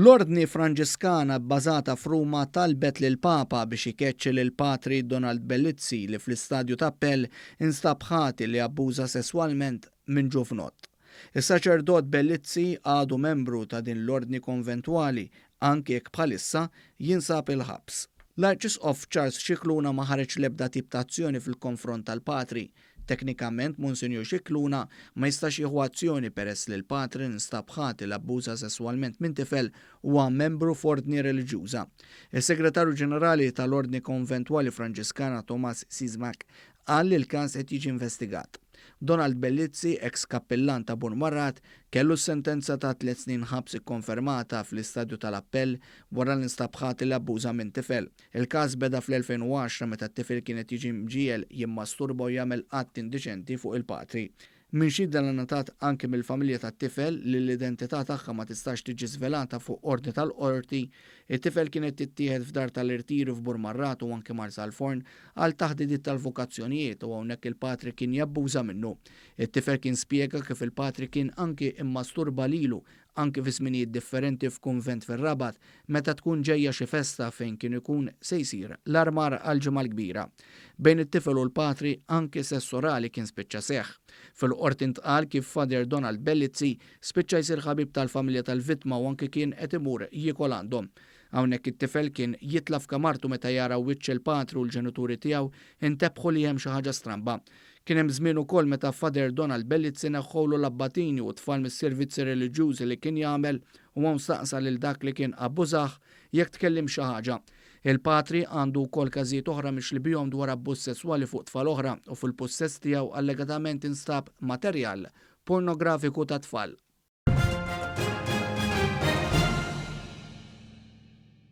L-Ordni Franġiskana bbażata f'Ruma talbet lil Papa biex ikeċċi lil Patri Donald Bellizzi li fl-istadju ta' appell instab ħati li abbuża sesswalment minn ġuvnott. Is-saċerdot Bellizzi għadu membru ta' din l-Ordni konventwali anke jekk bħalissa jinsab il-ħabs. L-Arċisqof Charles Scicluna ma ħareġ l-ebda tip ta' azzjoni fil-konfront tal-Patri. Teknikament, Monsinjur Scicluna ma jistax jieħu azzjoni peress li l-Patri nstab ħati li abbuża sesswalment minn tifel huwa membru f'ordni reliġjuża. Il-Segretarju Ġenerali tal-Ordni Konventwali Franġiskana Thomas Sizmak qal li l-każ qed jiġi investigat. Donald Bellizzi, ex kappellan ta' Burmarrat, kellu sentenza ta' 3 snin ħabs ikkonfermata fl-istadju tal-appell wara l-instab ħati li abbuża minn tifel. Il-każ beda fl-2010 meta t-tifel kienet jiġi mġiel jimmasturba u jagħmel atti indiċenti fuq il-Patri. Min xidda l-annotat anke mill-familja tat-tifel li l-identità tagħha ma tistax tiġi żvelata fuq ordni tal-qorti, it-tifel kienet tittieħed f'dar tal-irtiru f'Burmarrat u anke Marsalforn għal taħdidiet tal-vokazzjonijiet u hawnhekk il-Patri kien jabbuża minnu. It-tifel kien spjega kif il-Patri kien anke immasturba lilu anke fi żminijiet differenti f'kunvent fir-Rabat meta tkun ġejja xi festa fejn kien ikun se jsir l-armar għall-ġimgħa l-kbira. Bejn it-tifel u l-Patri anke sess orali kien spiċċa seħħ. Fil-qorti ntqal kif Father Donald Bellizzi spiċċa jsir ħabib tal-familja tal-vittma u anke kien qed imur jiekol għandhom. Hawnhekk it-tifel kien jitla f'kamartu meta jara wiċċ il-Patri u l-ġenituri tiegħu intebħu li hemm xi ħaġa stramba. Kien hemm żmien ukoll meta Father Donald Bellizzi neħħolu l-abbatini u tfal mis-servizzi reliġjużi li kien jagħmel u hemm staqsa lil dak li kien abbużah jekk tkellim xi ħaġa. Il-Patri għandu wkoll każijiet oħra mixlibihom dwar abbuż sesswali fuq tfal oħra u fil-possess tiegħu allegatament instab materjal pornografiku ta' tfal.